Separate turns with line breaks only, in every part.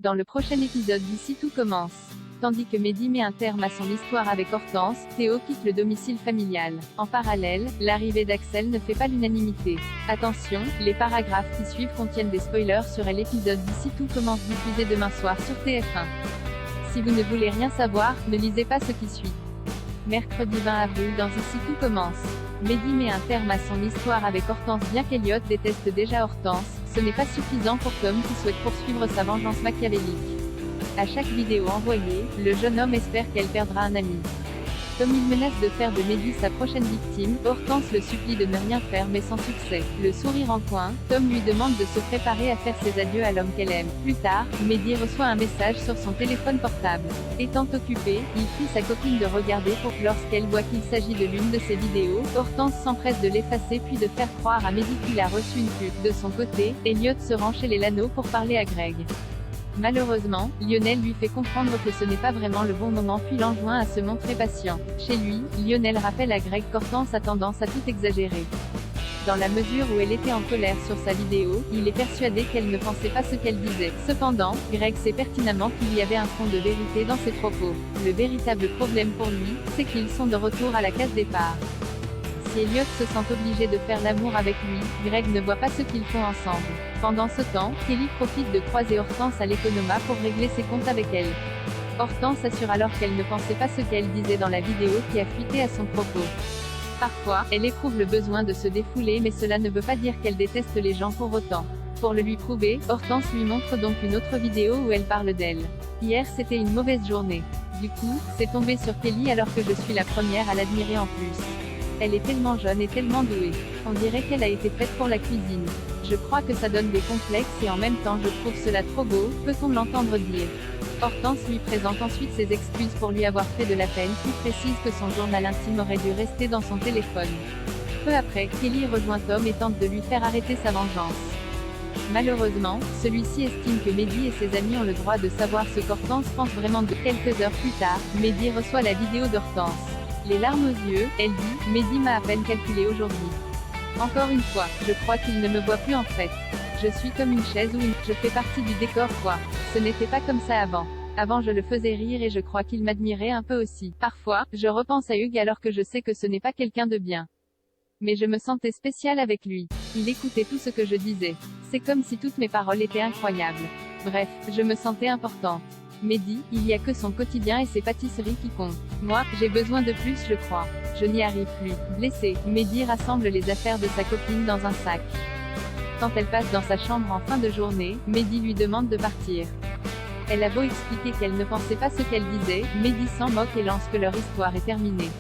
Dans le prochain épisode d'Ici tout commence. Tandis que Mehdi met un terme à son histoire avec Hortense, Théo quitte le domicile familial. En parallèle, l'arrivée d'Axel ne fait pas l'unanimité. Attention, les paragraphes qui suivent contiennent des spoilers sur l'épisode d'Ici tout commence diffusé demain soir sur TF1. Si vous ne voulez rien savoir, ne lisez pas ce qui suit. Mercredi 20 avril dans Ici tout commence. Mehdi met un terme à son histoire avec Hortense. Bien qu'Elliot déteste déjà Hortense, ce n'est pas suffisant pour Tom qui souhaite poursuivre sa vengeance machiavélique. À chaque vidéo envoyée, le jeune homme espère qu'elle perdra un ami. Tom il menace de faire de Mehdi sa prochaine victime, Hortense le supplie de ne rien faire mais sans succès. Le sourire en coin, Tom lui demande de se préparer à faire ses adieux à l'homme qu'elle aime. Plus tard, Mehdi reçoit un message sur son téléphone portable. Étant occupé, il prie sa copine de regarder pour que lorsqu'elle voit qu'il s'agit de l'une de ses vidéos, Hortense s'empresse de l'effacer puis de faire croire à Mehdi qu'il a reçu une pub. De son côté, Elliot se rend chez les Lano pour parler à Greg. Malheureusement, Lionel lui fait comprendre que ce n'est pas vraiment le bon moment puis l'enjoint à se montrer patient. Chez lui, Lionel rappelle à Greg qu'Hortense a tendance à tout exagérer. Dans la mesure où elle était en colère sur sa vidéo, il est persuadé qu'elle ne pensait pas ce qu'elle disait. Cependant, Greg sait pertinemment qu'il y avait un fond de vérité dans ses propos. Le véritable problème pour lui, c'est qu'ils sont de retour à la case départ. Si Elliot se sent obligé de faire l'amour avec lui, Greg ne voit pas ce qu'ils font ensemble. Pendant ce temps, Kelly profite de croiser Hortense à l'Economa pour régler ses comptes avec elle. Hortense assure alors qu'elle ne pensait pas ce qu'elle disait dans la vidéo qui a fuité à son propos. Parfois, elle éprouve le besoin de se défouler mais cela ne veut pas dire qu'elle déteste les gens pour autant. Pour le lui prouver, Hortense lui montre donc une autre vidéo où elle parle d'elle. Hier c'était une mauvaise journée. Du coup, c'est tombé sur Kelly alors que je suis la première à l'admirer en plus. Elle est tellement jeune et tellement douée. On dirait qu'elle a été faite pour la cuisine. Je crois que ça donne des complexes et en même temps je trouve cela trop beau, peut-on l'entendre dire. Hortense lui présente ensuite ses excuses pour lui avoir fait de la peine, puis précise que son journal intime aurait dû rester dans son téléphone. Peu après, Kelly rejoint Tom et tente de lui faire arrêter sa vengeance. Malheureusement, celui-ci estime que Mehdi et ses amis ont le droit de savoir ce qu'Hortense pense vraiment de. Quelques heures plus tard, Mehdi reçoit la vidéo d'Hortense. Les larmes aux yeux, elle dit, Mehdi m'a à peine calculé aujourd'hui. Encore une fois, je crois qu'il ne me voit plus en fait. Je suis comme une chaise je fais partie du décor quoi. Ce n'était pas comme ça avant. Avant je le faisais rire et je crois qu'il m'admirait un peu aussi. Parfois, je repense à Hugues alors que je sais que ce n'est pas quelqu'un de bien. Mais je me sentais spéciale avec lui. Il écoutait tout ce que je disais. C'est comme si toutes mes paroles étaient incroyables. Bref, je me sentais importante. Mehdi, il n'y a que son quotidien et ses pâtisseries qui comptent. Moi, j'ai besoin de plus je crois. Je n'y arrive plus. Blessé, Mehdi rassemble les affaires de sa copine dans un sac. Quand elle passe dans sa chambre en fin de journée, Mehdi lui demande de partir. Elle a beau expliquer qu'elle ne pensait pas ce qu'elle disait, Mehdi s'en moque et lance que leur histoire est terminée.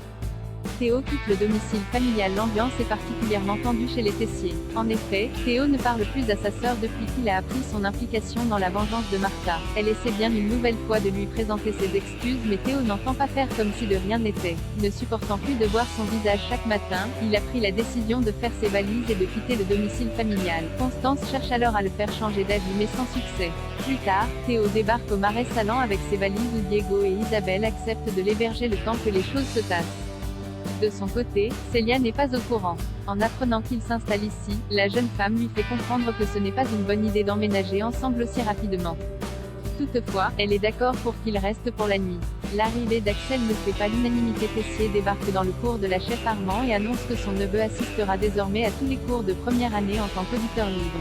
Théo quitte le domicile familial. L'ambiance est particulièrement tendue chez les Tessier. En effet, Théo ne parle plus à sa sœur depuis qu'il a appris son implication dans la vengeance de Martha. Elle essaie bien une nouvelle fois de lui présenter ses excuses mais Théo n'entend pas faire comme si de rien n'était. Ne supportant plus de voir son visage chaque matin, il a pris la décision de faire ses valises et de quitter le domicile familial. Constance cherche alors à le faire changer d'avis mais sans succès. Plus tard, Théo débarque au Marais Salant avec ses valises où Diego et Isabelle acceptent de l'héberger le temps que les choses se tassent. De son côté, Célia n'est pas au courant. En apprenant qu'il s'installe ici, la jeune femme lui fait comprendre que ce n'est pas une bonne idée d'emménager ensemble aussi rapidement. Toutefois, elle est d'accord pour qu'il reste pour la nuit. L'arrivée d'Axel ne fait pas l'unanimité. Tessier débarque dans le cours de la chef Armand et annonce que son neveu assistera désormais à tous les cours de première année en tant qu'auditeur libre.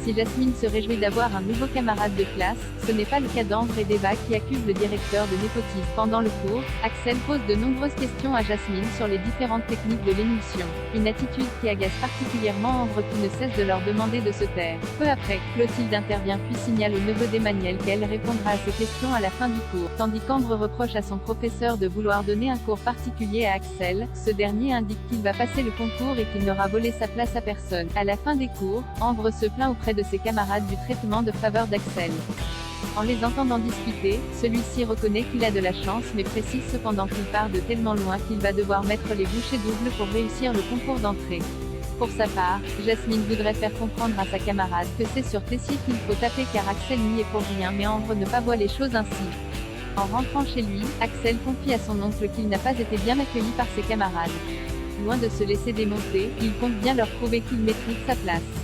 Si Jasmine se réjouit d'avoir un nouveau camarade de classe, ce n'est pas le cas d'Ambre et d'Eva qui accusent le directeur de népotisme. Pendant le cours, Axel pose de nombreuses questions à Jasmine sur les différentes techniques de l'émulsion. Une attitude qui agace particulièrement Ambre qui ne cesse de leur demander de se taire. Peu après, Clotilde intervient puis signale au neveu d'Emmanuel qu'elle répondra à ses questions à la fin du cours. Tandis qu'Ambre reproche à son professeur de vouloir donner un cours particulier à Axel, ce dernier indique qu'il va passer le concours et qu'il n'aura volé sa place à personne. À la fin des cours, Ambre se plaint auprès de ses camarades du traitement de faveur d'Axel. En les entendant discuter, celui-ci reconnaît qu'il a de la chance mais précise cependant qu'il part de tellement loin qu'il va devoir mettre les bouchées doubles pour réussir le concours d'entrée. Pour sa part, Jasmine voudrait faire comprendre à sa camarade que c'est sur Tessier qu'il faut taper car Axel n'y est pour rien mais Ambre ne pas voit les choses ainsi. En rentrant chez lui, Axel confie à son oncle qu'il n'a pas été bien accueilli par ses camarades. Loin de se laisser démonter, il compte bien leur prouver qu'il maîtrise sa place.